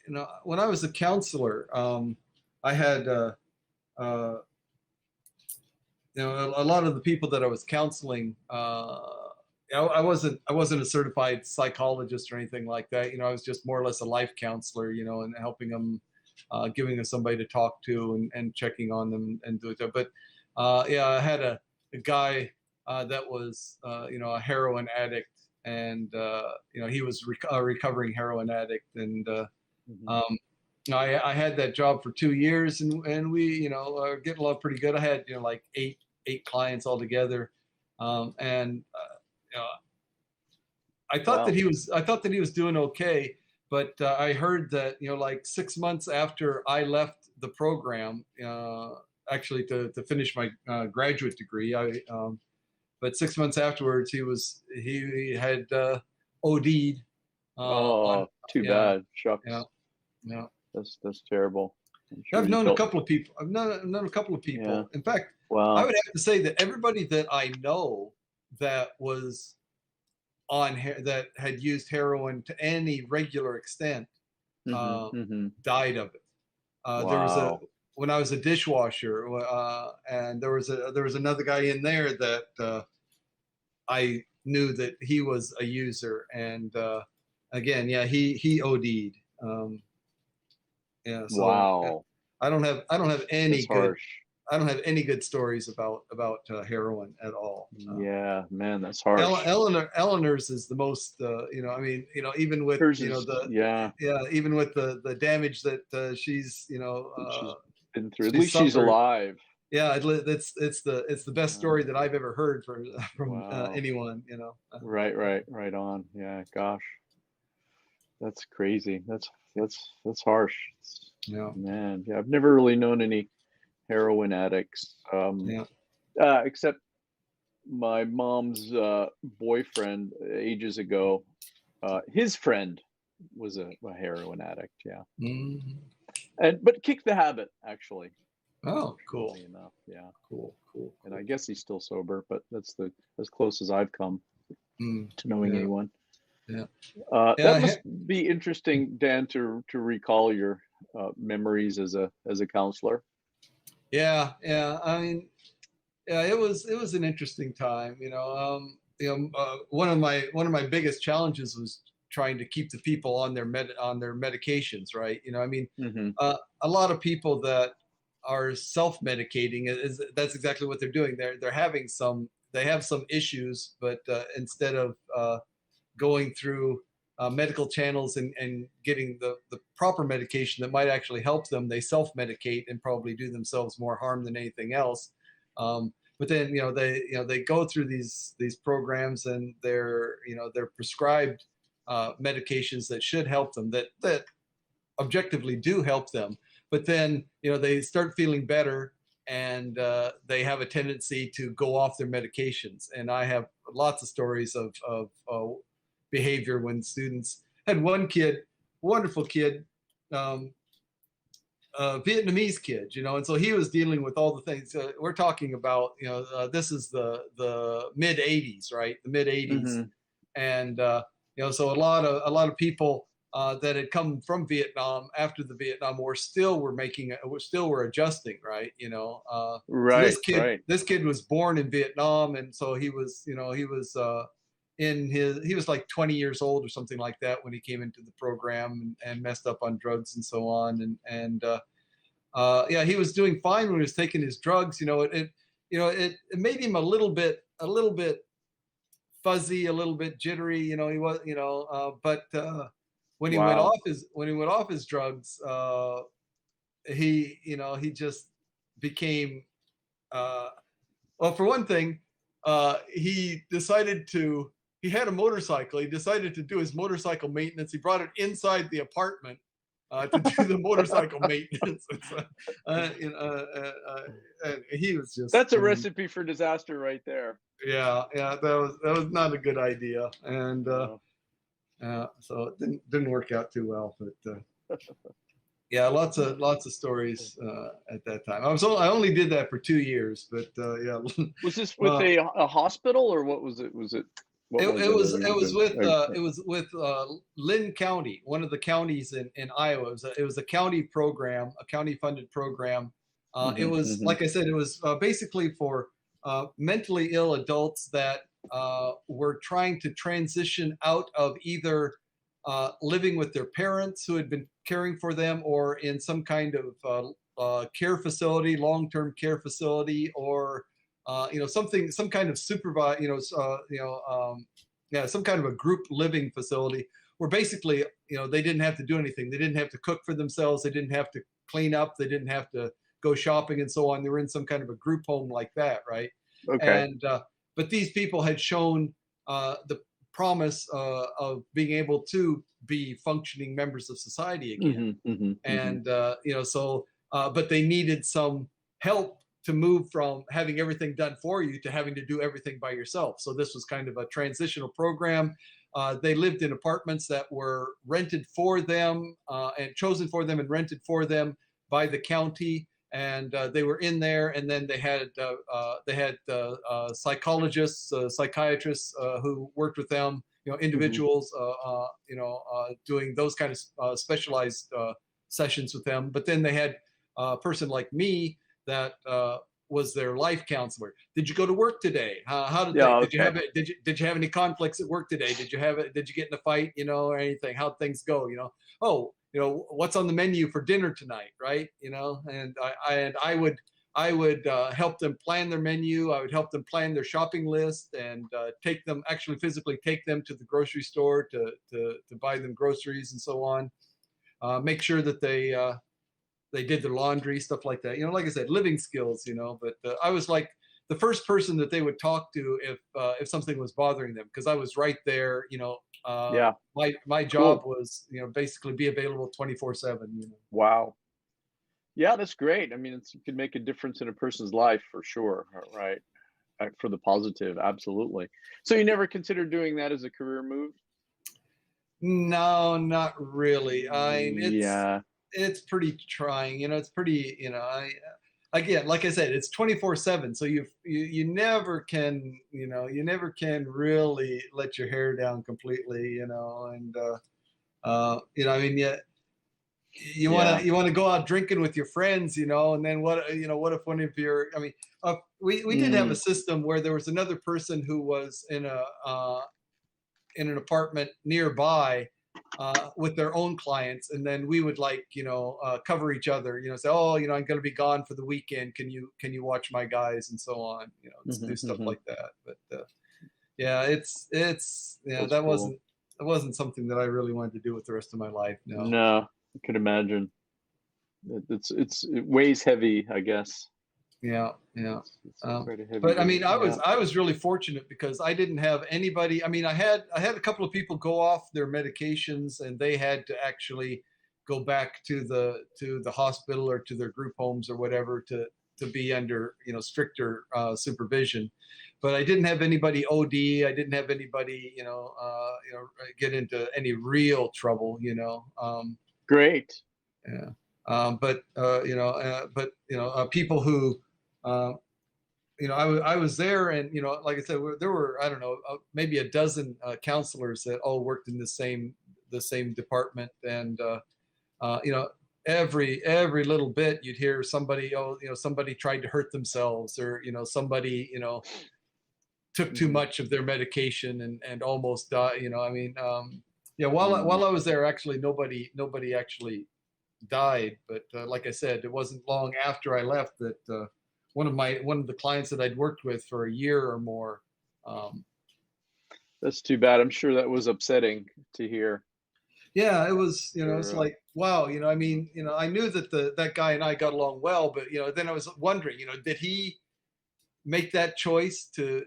Yeah. When I was a counselor, I had, a lot of the people that I was counseling, I wasn't a certified psychologist or anything like that. I was just more or less a life counselor, and helping them, giving them somebody to talk to and checking on them and do it. But yeah, I had a guy that was, a heroin addict, and he was a recovering heroin addict, and Hmm. um, I had that job for 2 years, and we, are getting along pretty good. I had, like eight clients altogether, and Wow. I thought that he was doing okay, but I heard that, like 6 months after I left the program, actually to finish my graduate degree, but 6 months afterwards he had OD'd on Oh, too yeah bad. yeah Shucks. yeah. That's terrible. I'm sure I've you known a felt, couple of people. I've known a couple of yeah. people. In fact, I Wow. would have to say that everybody that I know that was that had used heroin to any regular extent Hmm. uh, Hmm. died of it. There was a Wow. when I was a dishwasher, and there was another guy in there that I knew that he was a user, and again, yeah, he OD'd. Yeah, so Wow. I don't have any That's good harsh. I don't have any good stories about heroin at all. Yeah, man, that's harsh. Eleanor's is the most, I mean, even with, Hers is, the yeah, yeah, even with the damage that she's, that she's been through. At she least she's suffered. alive. Yeah, it's the best Yeah. story that I've ever heard from Wow. anyone. Right on. Yeah, gosh, that's crazy. That's harsh. Yeah, Man, yeah, I've never really known any heroin addicts, yeah. except my mom's boyfriend ages ago. His friend was a heroin addict. Yeah, Mhm. but kicked the habit actually. Oh, cool, Funnily enough, yeah. cool, cool, And I cool. guess he's still sober, but that's the as close as I've come Mm, to knowing yeah, anyone. yeah, That yeah. must be interesting, Dan, to recall your memories as a counselor. Yeah, yeah. I mean, yeah, it was an interesting time. One of my biggest challenges was trying to keep the people on their medications, right? I mean, Hmm. a lot of people that are self-medicating is that's exactly what they're doing. They have some issues, but instead of going through medical channels and getting the proper medication that might actually help them, they self-medicate and probably do themselves more harm than anything else. But then they go through these programs, and they're prescribed medications that should help them, that objectively do help them. But then they start feeling better, and they have a tendency to go off their medications. And I have lots of stories of behavior when students had one kid, wonderful kid, um, Vietnamese kid, and so he was dealing with all the things we're talking about. This is the mid '80s, right? The mid '80s, Hmm. and so a lot of people that had come from Vietnam after the Vietnam War still were adjusting, right? So Right, this kid right. this kid was born in Vietnam, and so he was like 20 years old or something like that when he came into the program and messed up on drugs and so on, yeah, he was doing fine when he was taking his drugs. It made him a little bit fuzzy, a little bit jittery. He was, but Wow. when he went off his drugs, he just became, uh, well, for one thing, he had a motorcycle. He decided to do his motorcycle maintenance. He brought it inside the apartment to do the motorcycle maintenance. And he was just, That's a recipe for disaster right there. yeah, yeah, that was not a good idea, and No. so it didn't work out too well. But yeah, lots of stories at that time. I only did that for 2 years, but yeah, Was this with well, a hospital, or what was it? What It, was it it was that he it was was doing? with Lynn County, one of the counties in Iowa. It was a county program, a county funded program. It Hmm. was, Hmm. like I said, it was basically for mentally ill adults that were trying to transition out of either living with their parents who had been caring for them, or in some kind of care facility, long term care facility, or some kind of supervise, yeah, some kind of a group living facility where basically, they didn't have to do anything. They didn't have to cook for themselves. They didn't have to clean up. They didn't have to go shopping and so on. They were in some kind of a group home like that, right? Okay. And but these people had shown the promise of being able to be functioning members of society again, Hmm. Hmm. Hmm. and so but they needed some help to move from having everything done for you to having to do everything by yourself. So this was kind of a transitional program. They lived in apartments that were rented for them, and chosen for them and rented for them by the county, and they were in there. And then they had psychologists, psychiatrists who worked with them, Hmm. individuals, doing those kind of specialized sessions with them. But then they had a person like me that was their life counselor. Did you go to work today? How did Yeah. things? Did you Okay. have it? Did you have any conflicts at work today? Did you have it? Did you get in a fight? Or anything? How'd things go? Oh, what's on the menu for dinner tonight, right? And I would help them plan their menu. I would help them plan their shopping list, and take them, actually physically take them to the grocery store to buy them groceries and so on. Make sure that they did their laundry, stuff like that. Like I said, living skills. But I was like the first person that they would talk to if something was bothering them, because I was right there. Yeah. My job Cool. was basically be available 24/7. Wow. Yeah, that's great. I mean, it could make a difference in a person's life for sure. Right. For the positive, absolutely. So you never considered doing that as a career move? No, not really. Yeah. It's pretty trying. It's pretty. I again, like I said, it's 24/7. So you never can. You never can really let your hair down completely. And I mean, yeah, you want Yeah. to go out drinking with your friends, and then what if one of your, I mean, we did have a Mm. system where there was another person who was in an apartment nearby with their own clients, and then we would cover each other. Say, oh, I'm going to be gone for the weekend. Can you watch my guys and so on. Do Mhm, stuff mhm. like that. But yeah, it's That's cool. that wasn't something that I really wanted to do with the rest of my life. No. No, I could imagine. It weighs heavy, I guess. Yeah, yeah. It's quite a heavy But I weight. mean, I Yeah. was I was really fortunate because I didn't have anybody. I mean, I had a couple of people go off their medications, and they had to actually go back to the hospital or to their group homes or whatever to be under stricter supervision. but I didn't have anybody OD. I didn't have anybody, get into any real trouble, Great. yeah. People who, uh, I was there, and like I said, there were, I don't know, maybe a dozen counselors that all worked in the same department, and every little bit you'd hear somebody, somebody tried to hurt themselves, or somebody took too Hmm. much of their medication and almost died. I mean, yeah. While Mm. I was there, actually, nobody actually died. But like I said, it wasn't long after I left that one of the clients that I'd worked with for a year or more. Um, That's too bad. I'm sure that was upsetting to hear. yeah, it was. It's Sure. like, wow. I mean, I knew that that guy and I got along well, but then I was wondering, did he make that choice to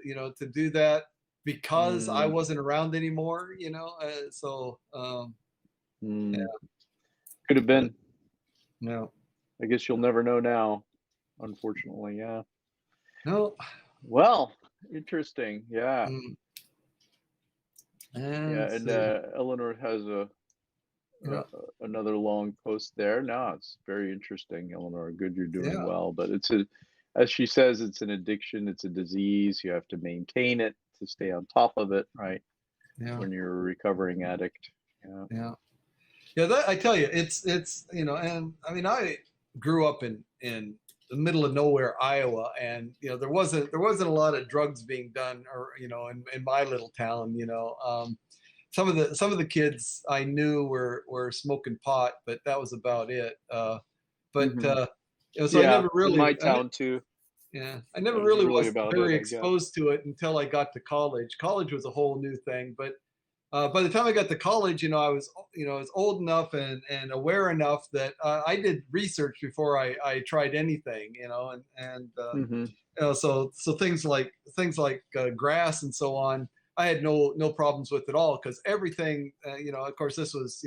do that because I Mm, wasn't around anymore? Yeah, mm. Could have but been. no, I guess you'll never know now, unfortunately. Yeah. no. Well, interesting. Yeah. Mm, Yeah. let's And see. Eleanor has Yeah, another long post there. No, it's very interesting, Eleanor. Good, you're doing yeah, well. But as she says, it's an addiction. It's a disease. You have to maintain it to stay on top of it, right? yeah, When you're a recovering addict. Yeah. yeah. Yeah, that I tell you, it's and I mean, I grew up in the middle of nowhere, Iowa, and there wasn't a lot of drugs being done, or in my little town. Some of the kids I knew were smoking pot, but that was about it. But Hmm. so I Yeah. never In really, my town too. yeah, I never That was really really was about it, very I guess. exposed to it until I got to college. College was a whole new thing, but by the time I got to college, I was old enough and aware enough that I did research before I tried anything, Hmm. so things like grass and so on, I had no problems with at all, because everything, of course, this was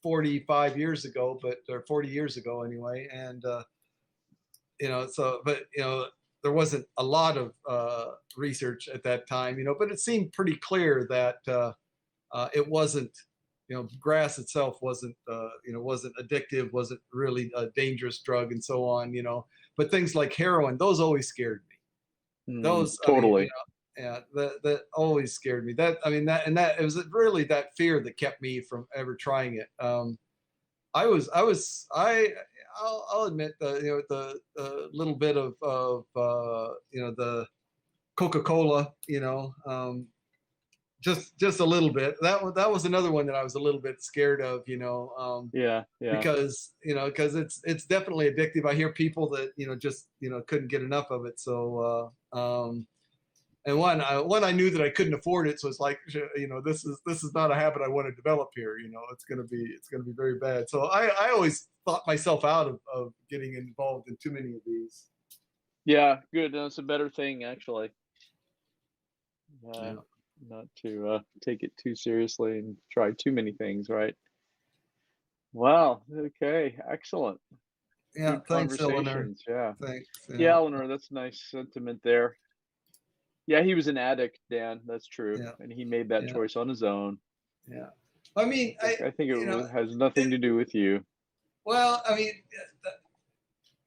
45 years ago, but or 40 years ago anyway, and but there wasn't a lot of research at that time, but it seemed pretty clear that it wasn't, grass itself wasn't addictive, wasn't really a dangerous drug, and so on, but things like heroin, those always scared me. Mm, Those, I mean, totally. yeah, that always scared me. That, I mean, that it was really that fear that kept me from ever trying it. I'll admit, the little bit of the Coca-Cola, just a little bit. That was another one that I was a little bit scared of, Yeah, yeah. because it's definitely addictive. I hear people that just couldn't get enough of it. So and one I knew that I couldn't afford it, so it's like, this is not a habit I want to develop here. It's gonna be very bad. So I always thought myself out of getting involved in too many of these. Yeah, good. That's a better thing, actually. Uh, Yeah, not to take it too seriously and try too many things, right? Wow. Okay. Excellent. yeah. Good Thanks, Eleanor. conversations. Yeah. Thanks. Yeah, Yeah, Eleanor, that's nice sentiment there. Yeah, he was an addict, Dan. That's true. yeah, And he made that yeah, choice on his own. yeah. I mean, I think you know, has nothing it, to do with you. well, I mean,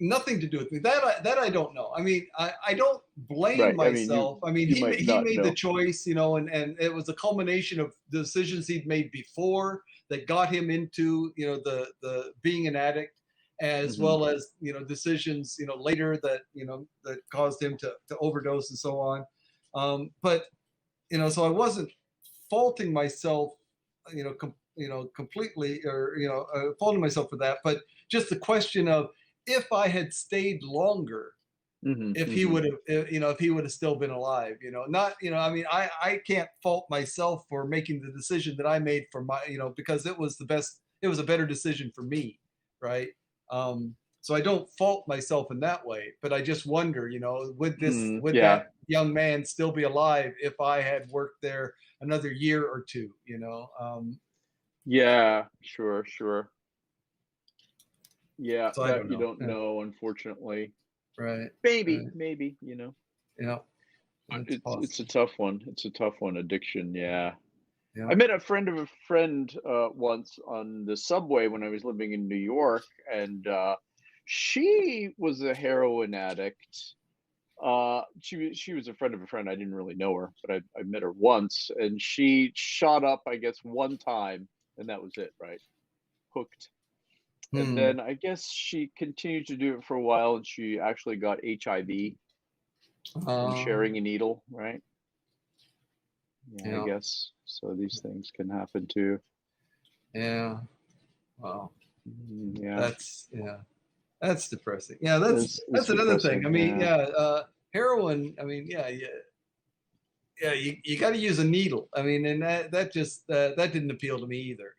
nothing to do with me. That I don't know. I mean, I don't blame Right. I mean, myself. I mean, you he might he not made the know. choice, and it was a culmination of decisions he'd made before that got him into the being an addict, as Hmm. well as decisions later that caused him to overdose and so on. But so I wasn't faulting myself, completely, or faulting myself for that, but just the question of, if I had stayed longer, Hmm. if he Hmm. would have, if he would have still been alive, not, I mean, I can't fault myself for making the decision that I made for my, because it was a better decision for me, right? So I don't fault myself in that way, but I just wonder, Mm, would yeah. that young man still be alive if I had worked there another year or two, Yeah. Sure. Sure. Yeah. so I That don't you know. don't Yeah, know, unfortunately. right, Maybe. right, Maybe. yeah. But It's it's a possible. tough one. It's a tough one. Addiction. Yeah. Yeah. I met a friend of a friend once on the subway when I was living in New York, and she was a heroin addict. She was a friend of a friend. I didn't really know her, but I met her once, and she shot up, I guess, one time, and that was it, right? Hooked. And Hmm. then I guess she continued to do it for a while, and she actually got HIV from sharing a needle, right? Yeah, I Yeah. guess. So these things can happen too. Yeah. Wow. Yeah, Yeah. That's depressing. Yeah, it's that's another thing. depressing. I mean, Yeah. yeah, heroin. I mean, yeah, yeah, yeah. You got to use a needle. I mean, and that just that didn't appeal to me either.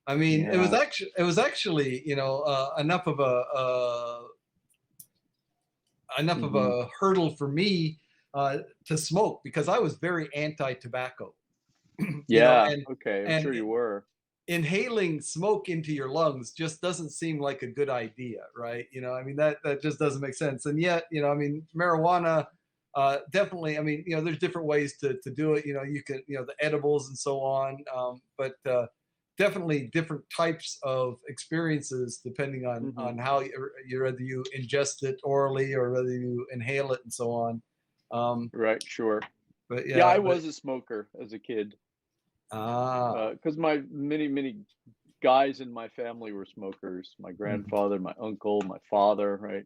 I mean, Yeah. it was actually enough of Hmm. a hurdle for me to smoke because I was very anti-tobacco. you know, Yeah. and Okay. I'm and sure you were. inhaling smoke into your lungs just doesn't seem like a good idea, right? I mean that just doesn't make sense. And yet, I mean, marijuana definitely. I mean, there's different ways to do it. You can, the edibles and so on, but definitely different types of experiences depending Hmm. on how whether you ingest it orally or whether you inhale it and so on. Um, Right. Sure. but Yeah, yeah, I but was a smoker as a kid. ah, Because my many guys in my family were smokers. My mm, grandfather, my uncle, my father, right?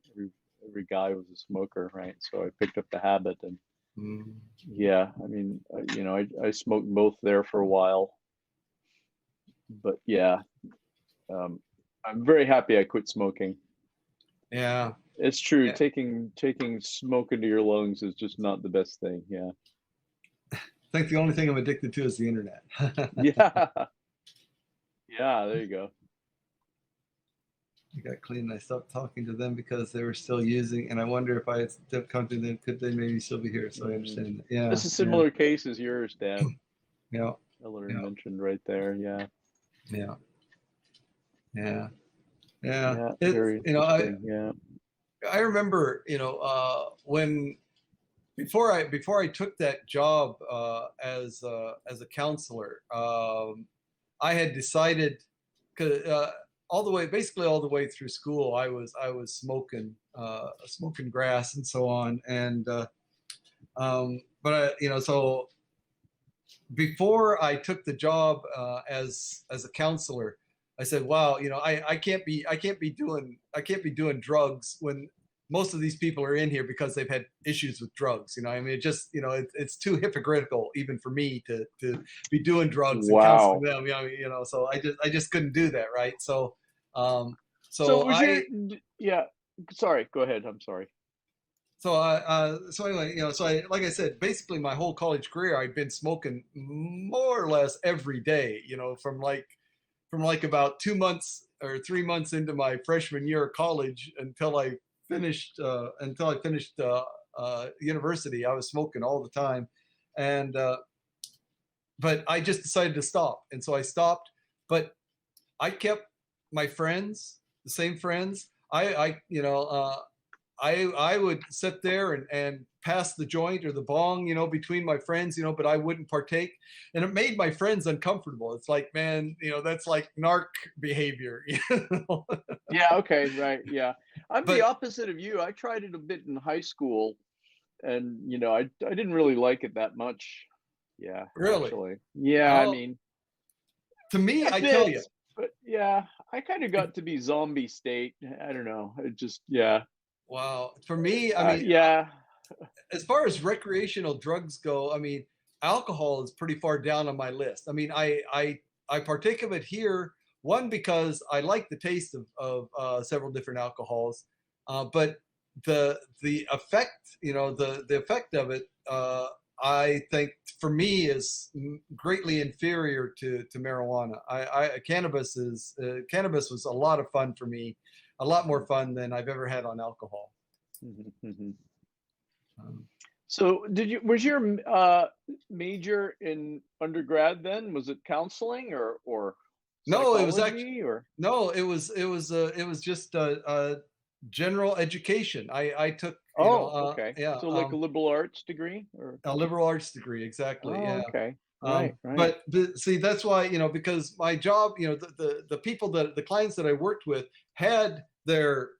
Every guy was a smoker, right? So I picked up the habit, and mm, yeah, I mean, I smoked both there for a while, but yeah, um, I'm very happy I quit smoking. yeah. It's true. Yeah. Taking smoke into your lungs is just not the best thing. Yeah. I think the only thing I'm addicted to is the internet. Yeah. Yeah. There you go. I got clean and I stopped talking to them because they were still using, and I wonder if I had come to them, could they maybe still be here? So I Mm. understand that. Yeah, That's a yeah, similar case as yours, Dan. yeah, Eleanor yeah, mentioned right there. Yeah. yeah, yeah, yeah. Yeah. It's Very interesting. Yeah. I remember when before I took that job as a counselor, I had decided, 'cause, all the way, basically all the way through school, I was smoking grass and so on, and but so before I took the job as a counselor, I said, "Wow, I can't be doing drugs when most of these people are in here because they've had issues with drugs. I mean, it just it's too hypocritical even for me to be doing drugs and counseling Wow. them. So I just couldn't do that, right? So um, So so was your I yeah, sorry, go ahead. I'm sorry. so anyway, so I like I said, basically my whole college career, I've been smoking more or less every day. From like about 2 months or 3 months into my freshman year of college until I finished university. I was smoking all the time, and but I just decided to stop, and so I stopped. But I kept my friends, the same friends. I would sit there and pass the joint or the bong, between my friends, but I wouldn't partake, and it made my friends uncomfortable. It's like, man, that's like narc behavior, Yeah, okay, right. Yeah. I'm the But opposite of you. I tried it a bit in high school, and I didn't really like it that much. Yeah, really, actually. Yeah, I oh, mean, to me, a I tell bit, you, but yeah, I kind of got to be zombie state. I don't know. It just yeah. wow, for me, I mean, Yeah. as far as recreational drugs go, I mean, alcohol is pretty far down on my list. I mean, I partake of it here. One, because I like the taste of several different alcohols, but the effect, the effect of it, I think for me is greatly inferior to marijuana. Cannabis was a lot of fun for me, a lot more fun than I've ever had on alcohol. Mhm, mhm. Um, So, was your major in undergrad then? Was it counseling or no, it was actually psychology or? no, it was just general education. I took Oh, okay. yeah, So like a liberal arts degree or? a liberal arts degree, exactly. Oh, Yeah. okay. Right, right. But see, that's why, because my job, the people that the clients that I worked with had their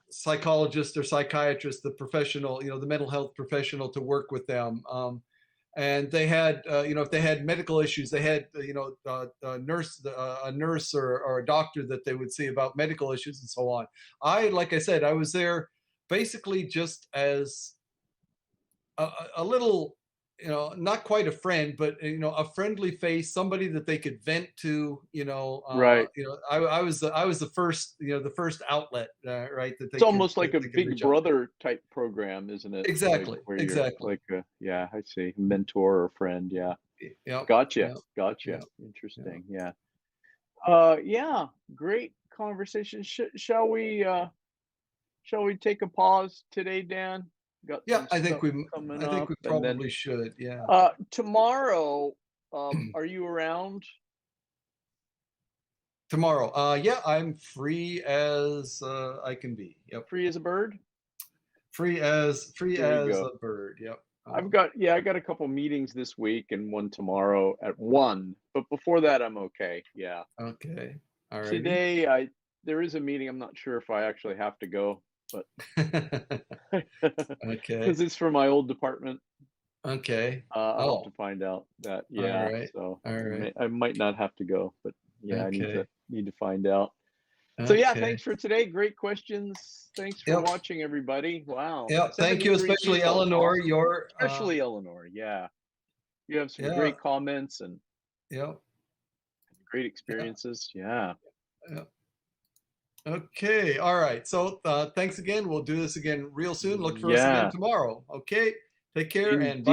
psychologist or psychiatrist, the professional, the mental health professional to work with them. And they had, if they had medical issues, they had, a nurse or a doctor that they would see about medical issues and so on. Like I said, I was there basically just as a little, not quite a friend, but a friendly face, somebody that they could vent to. Right. I was the first, the first outlet, right, that It's they could almost like a they could Big reach out to. Brother type program, isn't it? Like Exactly, where you're exactly. like a, yeah, I see, mentor or friend. Yeah. Yep, Gotcha. yep, Gotcha. yep, yep. Interesting. Yeah. Yeah, great conversation. Shall we take a pause today, Dan? Got Yeah, some stuff coming I think up, we and then probably should. Yeah. tomorrow, are you around? Tomorrow. Yeah, I'm free as I can be. Yep. Free as a bird? Free There we as go. a bird. Yep. I got a couple meetings this week and one tomorrow at 1, but before that I'm okay. Yeah. Okay. All righty. Today there is a meeting. I'm not sure if I actually have to go, but Okay. because it's for my old department. Okay. I'll have Oh, to find out that. all Yeah, right. so All right. I might not have to go, but yeah, I Okay. need to find out. So yeah, Okay. thanks for today. Great questions. Thanks for Yep. watching, everybody. Wow, Yep. Thank you, 73 especially people. Eleanor. Awesome. Your Especially Eleanor. Yeah, you have some yeah. great comments and Yep. great Yeah. experiences. Yeah. Yep. Okay. All right. So thanks again. We'll do this again real soon. Look for us again Yeah. tomorrow. Okay. Take care and bye. Indeed.